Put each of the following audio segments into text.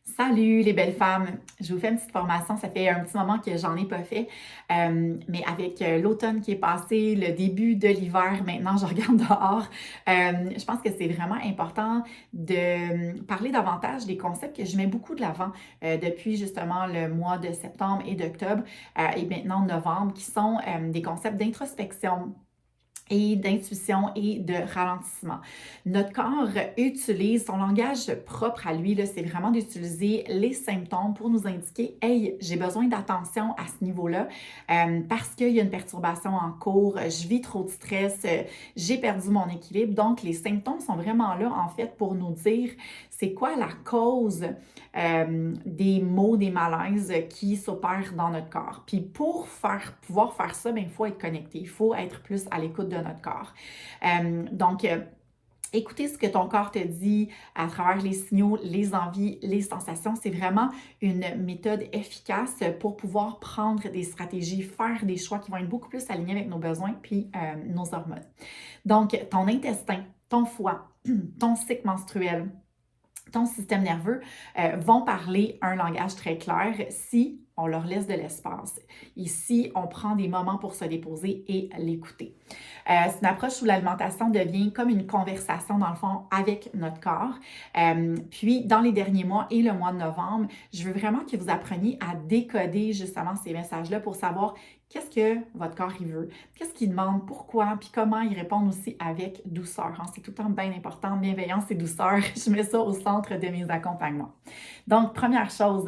Salut les belles femmes! Je vous fais une petite formation, ça fait un petit moment que j'en ai pas fait, mais avec l'automne qui est passé, le début de l'hiver, maintenant je regarde dehors, je pense que c'est vraiment important de parler davantage des concepts que je mets beaucoup de l'avant depuis justement le mois de septembre et d'octobre et maintenant novembre, qui sont des concepts d'introspection et d'intuition et de ralentissement. Notre corps utilise son langage propre à lui, là, c'est vraiment d'utiliser les symptômes pour nous indiquer hey, j'ai besoin d'attention à ce niveau-là parce qu'il y a une perturbation en cours, je vis trop de stress, j'ai perdu mon équilibre. Donc, les symptômes sont vraiment là, en fait, pour nous dire c'est quoi la cause des maux, des malaises qui s'opèrent dans notre corps. Puis pour pouvoir faire ça, il faut être connecté, il faut être plus à l'écoute de notre corps. Donc, écouter ce que ton corps te dit à travers les signaux, les envies, les sensations, c'est vraiment une méthode efficace pour pouvoir prendre des stratégies, faire des choix qui vont être beaucoup plus alignés avec nos besoins puis nos hormones. Donc, ton intestin, ton foie, ton cycle menstruel, ton système nerveux vont parler un langage très clair si on leur laisse de l'espace. Ici, on prend des moments pour se déposer et l'écouter. C'est une approche où l'alimentation devient comme une conversation, dans le fond, avec notre corps. Puis, dans les derniers mois et le mois de novembre, je veux vraiment que vous appreniez à décoder justement ces messages-là pour savoir qu'est-ce que votre corps il veut, qu'est-ce qu'il demande, pourquoi, puis comment il répond aussi avec douceur. Hein. C'est tout le temps bien important, bienveillance et douceur. Je mets ça au centre de mes accompagnements. Donc, première chose,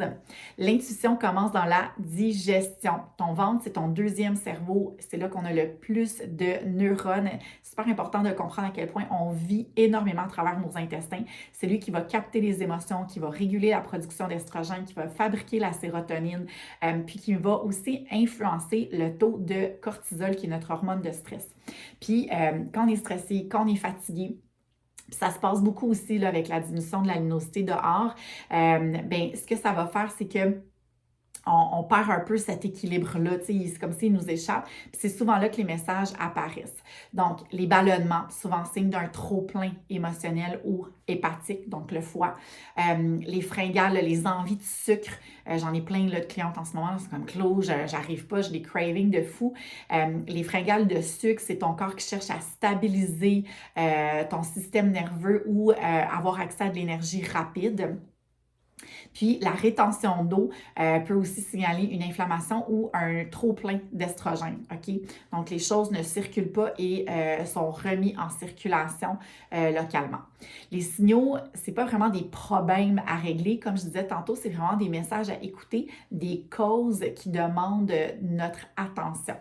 l'intuition commence dans la digestion. Ton ventre, c'est ton deuxième cerveau. C'est là qu'on a le plus de neurones. C'est super important de comprendre à quel point on vit énormément à travers nos intestins. C'est lui qui va capter les émotions, qui va réguler la production d'estrogène, qui va fabriquer la sérotonine, puis qui va aussi influencer le taux de cortisol, qui est notre hormone de stress. Puis, quand on est stressé, quand on est fatigué, ça se passe beaucoup aussi là, avec la diminution de la luminosité dehors. Ce que ça va faire, c'est que on perd un peu cet équilibre-là, c'est comme s'il nous échappe. Puis c'est souvent là que les messages apparaissent. Donc, les ballonnements, souvent signe d'un trop-plein émotionnel ou hépatique, donc le foie. Les fringales, les envies de sucre. J'en ai plein là, de clientes en ce moment, c'est comme Claude, j'arrive pas, j'ai des cravings de fou. Les fringales de sucre, c'est ton corps qui cherche à stabiliser ton système nerveux ou avoir accès à de l'énergie rapide. Puis, la rétention d'eau peut aussi signaler une inflammation ou un trop-plein d'estrogène, OK? Donc, les choses ne circulent pas et sont remises en circulation localement. Les signaux, c'est pas vraiment des problèmes à régler. Comme je disais tantôt, c'est vraiment des messages à écouter, des causes qui demandent notre attention.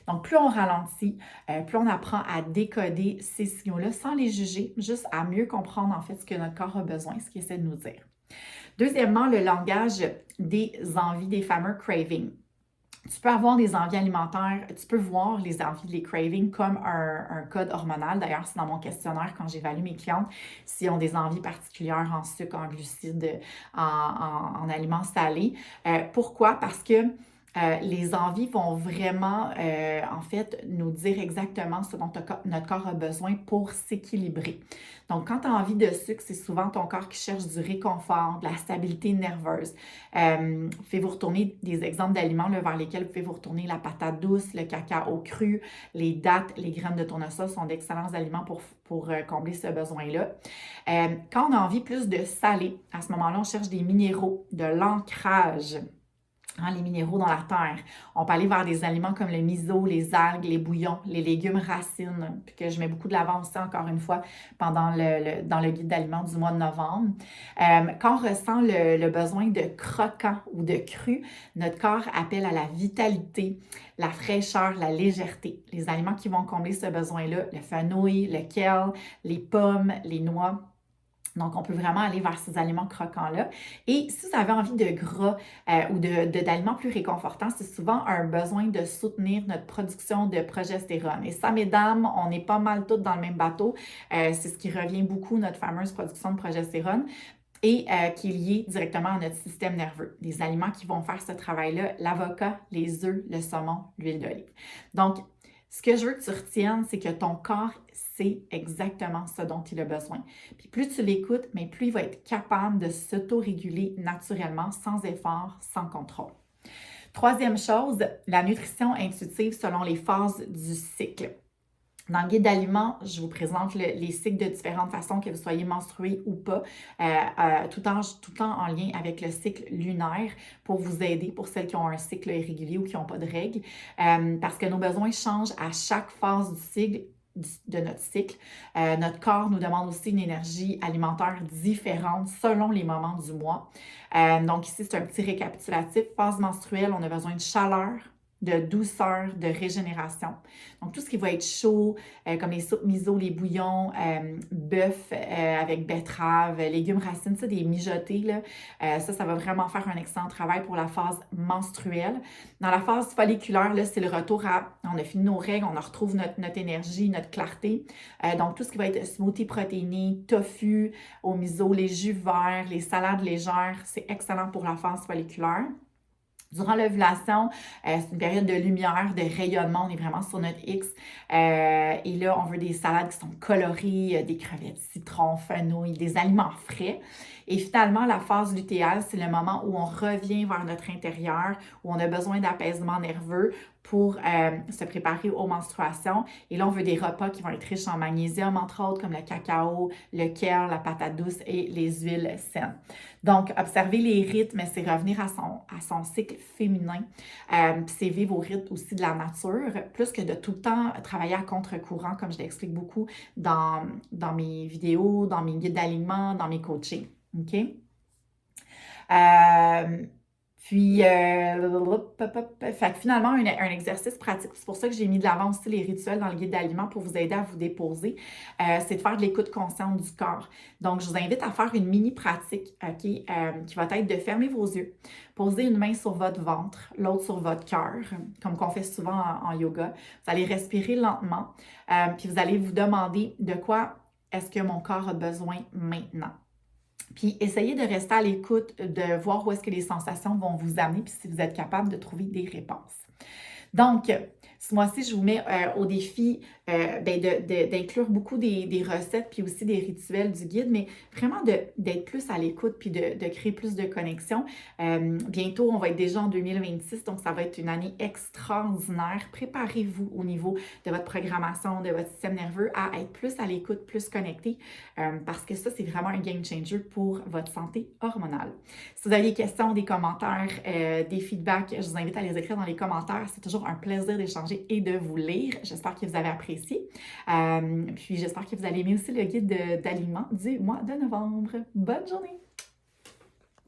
Donc, plus on ralentit, plus on apprend à décoder ces signaux-là sans les juger, juste à mieux comprendre en fait ce que notre corps a besoin, ce qu'il essaie de nous dire. Deuxièmement, le langage des envies, des fameux cravings. Tu peux avoir des envies alimentaires, tu peux voir les envies, les cravings comme un code hormonal. D'ailleurs, c'est dans mon questionnaire quand j'évalue mes clientes s'ils ont des envies particulières en sucre, en glucides, en aliments salés. Pourquoi? Parce que les envies vont vraiment, en fait, nous dire exactement ce dont notre corps a besoin pour s'équilibrer. Donc, quand tu as envie de sucre, c'est souvent ton corps qui cherche du réconfort, de la stabilité nerveuse. Faites-vous retourner des exemples d'aliments là, vers lesquels vous pouvez vous retourner la patate douce, le cacao cru, les dattes, les graines de tournesol sont d'excellents aliments pour combler ce besoin-là. Quand on a envie plus de salé, à ce moment-là, on cherche des minéraux, de l'ancrage. Hein, les minéraux dans la terre. On peut aller vers des aliments comme le miso, les algues, les bouillons, les légumes racines, puis que je mets beaucoup de l'avant aussi, encore une fois, dans le guide d'aliments du mois de novembre. Quand on ressent le besoin de croquant ou de cru, notre corps appelle à la vitalité, la fraîcheur, la légèreté. Les aliments qui vont combler ce besoin-là, le fenouil, le kale, les pommes, les noix. Donc, on peut vraiment aller vers ces aliments croquants-là. Et si vous avez envie de gras ou d'aliments plus réconfortants, c'est souvent un besoin de soutenir notre production de progestérone. Et ça, mesdames, on est pas mal toutes dans le même bateau. C'est ce qui revient beaucoup, notre fameuse production de progestérone et qui est lié directement à notre système nerveux. Les aliments qui vont faire ce travail-là, l'avocat, les œufs, le saumon, l'huile d'olive. Donc, ce que je veux que tu retiennes, c'est que ton corps sait exactement ce dont il a besoin. Puis plus tu l'écoutes, mais plus il va être capable de s'auto-réguler naturellement, sans effort, sans contrôle. Troisième chose, la nutrition intuitive selon les phases du cycle. Dans le guide d'aliments, je vous présente les cycles de différentes façons, que vous soyez menstrué ou pas, tout le temps en lien avec le cycle lunaire pour vous aider, pour celles qui ont un cycle irrégulier ou qui n'ont pas de règles, parce que nos besoins changent à chaque phase du cycle de notre cycle. Notre corps nous demande aussi une énergie alimentaire différente selon les moments du mois. Donc ici, c'est un petit récapitulatif. Phase menstruelle, on a besoin de chaleur, de douceur, de régénération. Donc, tout ce qui va être chaud, comme les soupes miso, les bouillons, bœuf avec betterave, légumes racines, ça, des mijotés, là, ça va vraiment faire un excellent travail pour la phase menstruelle. Dans la phase folliculaire, là, c'est le retour à, on a fini nos règles, on retrouve notre énergie, notre clarté. Donc, tout ce qui va être smoothie protéiné, tofu au miso, les jus verts, les salades légères, c'est excellent pour la phase folliculaire. Durant l'ovulation, c'est une période de lumière, de rayonnement, on est vraiment sur notre X. Et là, on veut des salades qui sont colorées, des crevettes, citron, fenouil, des aliments frais. Et finalement, la phase lutéale, c'est le moment où on revient vers notre intérieur, où on a besoin d'apaisement nerveux pour se préparer aux menstruations. Et là, on veut des repas qui vont être riches en magnésium, entre autres, comme le cacao, le kale, la patate douce et les huiles saines. Donc, observer les rythmes, c'est revenir à son cycle féminin. Puis c'est vivre au rythme aussi de la nature, plus que de tout le temps travailler à contre-courant, comme je l'explique beaucoup dans mes vidéos, dans mes guides d'alignement, dans mes coachings. OK? Fait que finalement, un exercice pratique, c'est pour ça que j'ai mis de l'avant aussi les rituels dans le guide d'aliments pour vous aider à vous déposer, c'est de faire de l'écoute consciente du corps. Donc, je vous invite à faire une mini pratique, OK, qui va être de fermer vos yeux, poser une main sur votre ventre, l'autre sur votre cœur, comme qu'on fait souvent en yoga. Vous allez respirer lentement, puis vous allez vous demander de quoi est-ce que mon corps a besoin maintenant. Puis essayez de rester à l'écoute, de voir où est-ce que les sensations vont vous amener, puis si vous êtes capable de trouver des réponses. Donc, ce mois-ci, je vous mets au défi d'inclure beaucoup des recettes puis aussi des rituels du guide, mais vraiment d'être plus à l'écoute puis de créer plus de connexion. Bientôt, on va être déjà en 2026, donc ça va être une année extraordinaire. Préparez-vous au niveau de votre programmation, de votre système nerveux à être plus à l'écoute, plus connecté, parce que ça, c'est vraiment un game changer pour votre santé hormonale. Si vous avez des questions, des commentaires, des feedbacks, je vous invite à les écrire dans les commentaires. C'est toujours un plaisir d'échanger et de vous lire. J'espère que vous avez apprécié. Puis j'espère que vous allez aimer aussi le guide d'aliments du mois de novembre. Bonne journée!